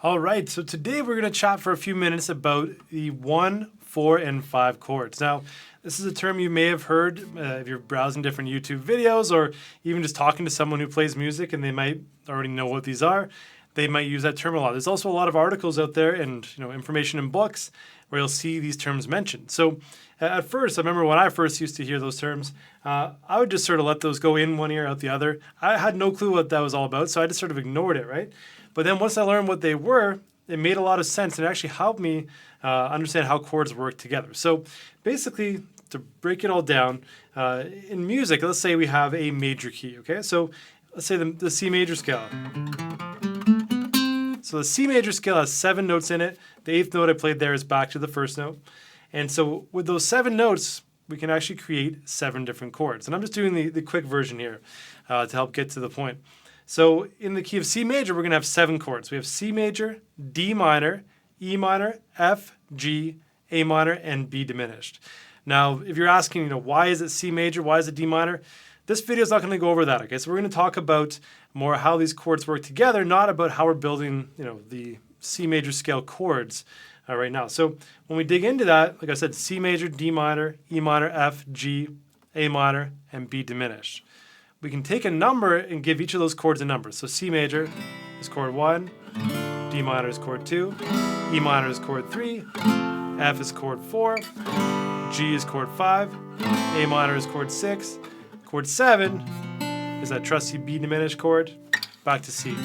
All right, so today we're going to chat for a few minutes about the 1, 4, and 5 chords. Now, this is a term you may have heard if you're browsing different YouTube videos or even just talking to someone who plays music and they might already know what these are. They might use that term a lot. There's also a lot of articles out there and information in books where you'll see these terms mentioned. So at first, I remember when I first used to hear those terms, I would just sort of let those go in one ear, out the other. I had no clue what that was all about, so I just sort of ignored it, right? But then once I learned what they were, it made a lot of sense and it actually helped me understand how chords work together. So basically, to break it all down, in music, let's say we have a major key, okay? So let's say the C major scale. So the C major scale has 7 notes in it. The 8th note I played there is back to the first note. And so with those 7 notes, we can actually create 7 different chords. And I'm just doing the quick version here to help get to the point. So in the key of C major, we're going to have 7 chords. We have C major, D minor, E minor, F, G, A minor, and B diminished. Now, if you're asking, why is it C major, why is it D minor? This video is not going to go over that, okay? So we're going to talk about more how these chords work together, not about how we're building, the C major scale chords right now. So when we dig into that, like I said, C major, D minor, E minor, F, G, A minor, and B diminished. We can take a number and give each of those chords a number. So C major is chord 1, D minor is chord 2, E minor is chord 3, F is chord 4, G is chord 5, A minor is chord 6, chord 7 is that trusty B diminished chord, back to C.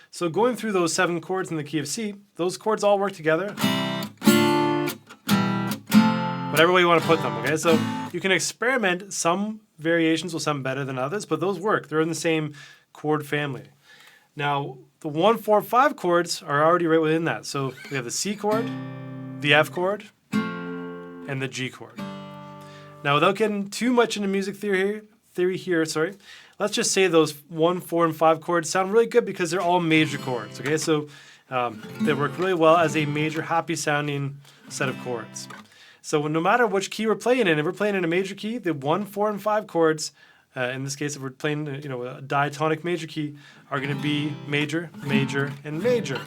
So going through those 7 chords in the key of C, those chords all work together. Whatever way you want to put them, okay? So you can experiment. Some variations will sound better than others, but those work. They're in the same chord family. Now, the 1, 4, 5 chords are already right within that. So we have the C chord, the F chord, and the G chord. Now, without getting too much into music theory here, let's just say those 1, 4, and 5 chords sound really good because they're all major chords, okay? So they work really well as a major, happy-sounding set of chords. So no matter which key we're playing in, if we're playing in a major key, the 1, 4, and 5 chords, in this case, if we're playing a diatonic major key, are going to be major, major, and major.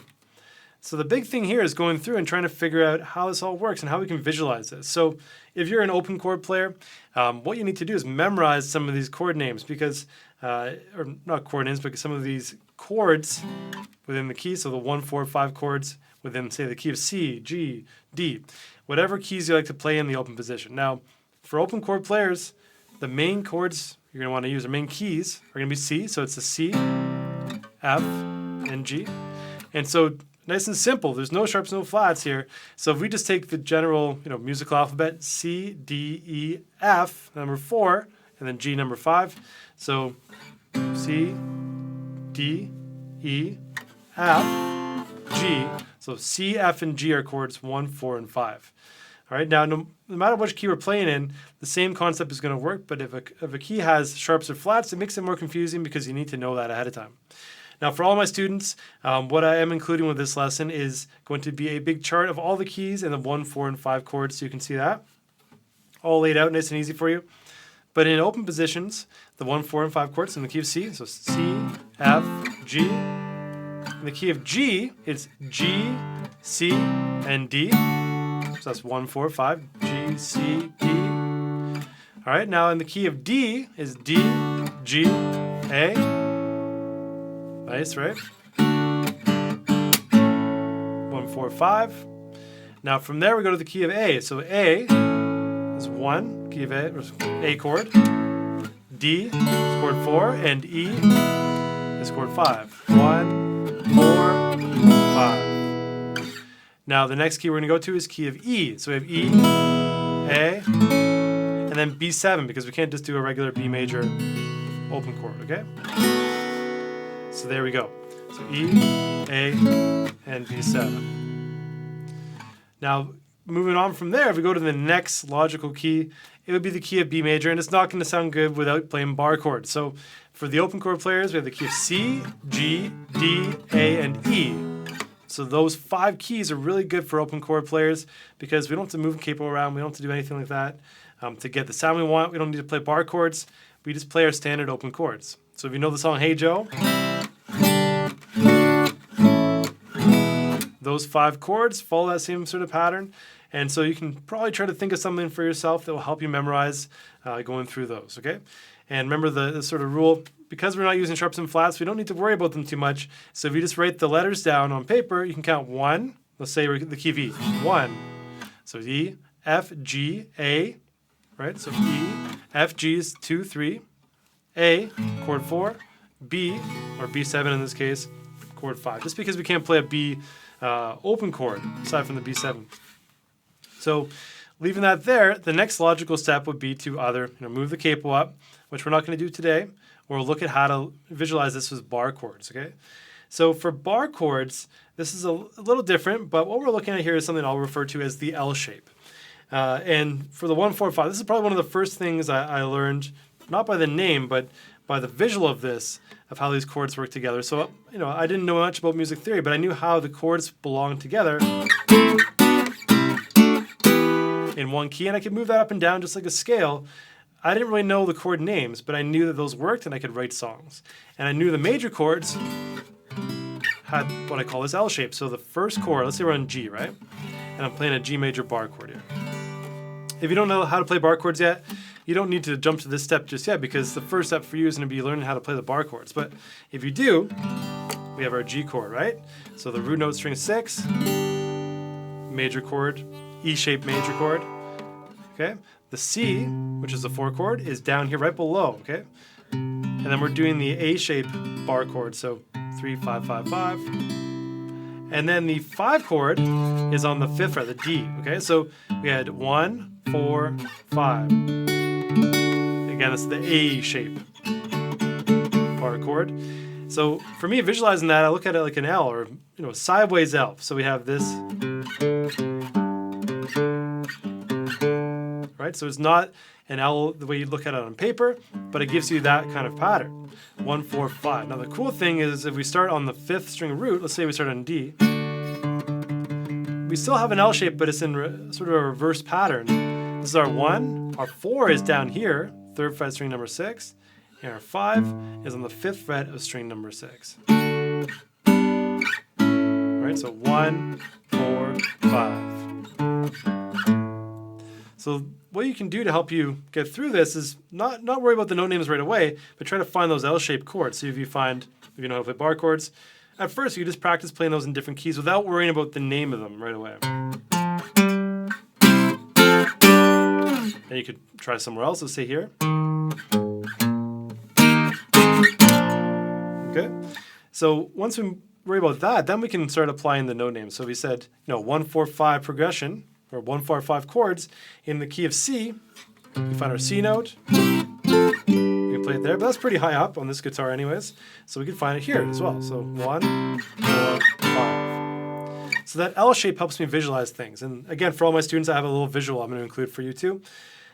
So the big thing here is going through and trying to figure out how this all works and how we can visualize this. So if you're an open chord player, what you need to do is memorize some of these chord names because, or not chord names, but some of these chords within the key. So the 1, 4, 5 chords within, say, the key of C, G, D, whatever keys you like to play in the open position. Now, for open chord players, the main chords you're going to want to use, the main keys, are going to be C. So it's the C, F, and G. And so nice and simple. There's no sharps, no flats here. So if we just take the general, musical alphabet, C, D, E, F, number 4, and then G, number 5. So C, D, E, F, G. So C, F, and G are chords 1, 4, and 5. All right, now no matter which key we're playing in, the same concept is going to work, but if a key has sharps or flats, it makes it more confusing because you need to know that ahead of time. Now, for all my students, what I am including with this lesson is going to be a big chart of all the keys and the 1, 4, and 5 chords, so you can see that all laid out nice and easy for you. But in open positions, the 1, 4, and 5 chords in the key of C, so C, F, G. In the key of G, it's G, C, and D. So that's 1, 4, 5, G, C, D. All right, now in the key of D is D, G, A. Nice, right? 1, 4, 5. Now from there we go to the key of A. So A is 1, key of A chord. D is chord 4, and E is chord 5. 1, 4, 5. Now the next key we're going to go to is key of E. So we have E, A, and then B7 because we can't just do a regular B major open chord, okay? So there we go. So E, A, and B7. Now, moving on from there, if we go to the next logical key, it would be the key of B major, and it's not going to sound good without playing bar chords. So for the open chord players, we have the key of C, G, D, A, and E. So those 5 keys are really good for open chord players because we don't have to move capo around. We don't have to do anything like that to get the sound we want. We don't need to play bar chords. We just play our standard open chords. So if you know the song Hey Joe, those 5 chords follow that same sort of pattern. And so you can probably try to think of something for yourself that will help you memorize going through those, okay? And remember the sort of rule, because we're not using sharps and flats, we don't need to worry about them too much. So if you just write the letters down on paper, you can count 1. Let's say we're the key of E. 1. So E, F, G, A, right? So E, F, G is 2, 3. A, chord 4. B, or B7 in this case, chord 5. Just because we can't play a B open chord aside from the B7. So leaving that there, the next logical step would be to either move the capo up, which we're not going to do today, or look at how to visualize this as bar chords, okay? So for bar chords, this is a little different, but what we're looking at here is something I'll refer to as the L shape. And for the 1, 4, 5, this is probably one of the first things I learned, not by the name, but by the visual of this, of how these chords work together. So, I didn't know much about music theory, but I knew how the chords belong together in one key, and I could move that up and down just like a scale. I didn't really know the chord names, but I knew that those worked and I could write songs. And I knew the major chords had what I call this L shape. So the first chord, let's say we're on G, right? And I'm playing a G major bar chord here. If you don't know how to play bar chords yet, you don't need to jump to this step just yet, because the first step for you is going to be learning how to play the bar chords. But if you do, we have our G chord, right? So the root note string 6, major chord, E-shaped major chord, okay? The C, which is the 4 chord, is down here right below, okay? And then we're doing the A-shaped bar chord, so 3, 5, 5, 5. And then the 5 chord is on the 5th fret, the D, okay? So we had 1, 4, 5. Again, that's the A-shape bar chord. So for me, visualizing that, I look at it like an L, or a sideways L. So we have this, right? So it's not an L the way you look at it on paper, but it gives you that kind of pattern. 1, 4, 5. Now the cool thing is, if we start on the 5th string root, let's say we start on D, we still have an L shape, but it's in sort of a reverse pattern. This is our 1, our 4 is down here, 3rd fret string number 6, and our 5 is on the 5th fret of string number 6. Alright, so 1, 4, 5. So what you can do to help you get through this is not worry about the note names right away, but try to find those L-shaped chords. So if you know how to play bar chords, at first you just practice playing those in different keys without worrying about the name of them right away. And you could try somewhere else, let's say here. Okay, so once we worry about that, then we can start applying the note names. So we said, 1, 4, 5 progression, or 1, 4, 5 chords in the key of C. We find our C note. We can play it there, but that's pretty high up on this guitar anyways. So we can find it here as well. So 1, 4, 5. So that L shape helps me visualize things. And again, for all my students, I have a little visual I'm going to include for you too.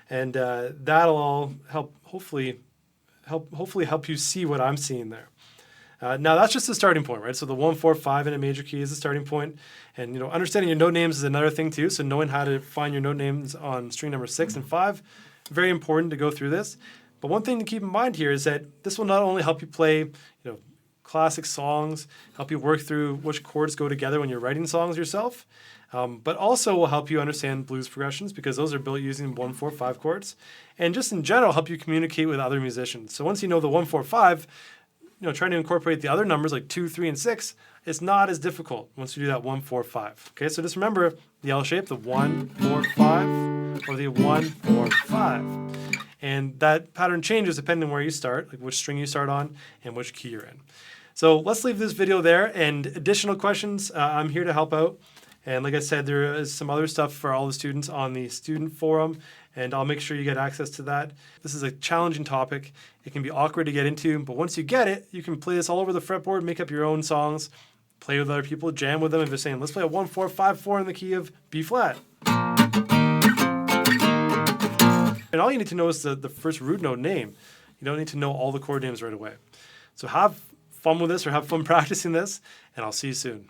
And that'll all hopefully help you see what I'm seeing there. Now that's just the starting point, right? So the 1, 4, 5 in a major key is the starting point. And understanding your note names is another thing too. So knowing how to find your note names on string number 6 and 5, very important to go through this. But one thing to keep in mind here is that this will not only help you play, classic songs, help you work through which chords go together when you're writing songs yourself, but also will help you understand blues progressions, because those are built using 1, 4, 5 chords, and just in general help you communicate with other musicians. So once you know the 1, 4, 5, trying to incorporate the other numbers like 2, 3, and 6, it's not as difficult once you do that 1, 4, 5. Okay, so just remember the L shape, the 1, 4, 5, or the 1, 4, 5. And that pattern changes depending on where you start, like which string you start on and which key you're in. So let's leave this video there, and additional questions, I'm here to help out. And like I said, there is some other stuff for all the students on the student forum, and I'll make sure you get access to that. This is a challenging topic. It can be awkward to get into, but once you get it, you can play this all over the fretboard, make up your own songs, play with other people, jam with them, and they're saying, let's play a 1, 4, 5, 4 in the key of B flat. And all you need to know is the first root note name. You don't need to know all the chord names right away. So have fun with this, or have fun practicing this, and I'll see you soon.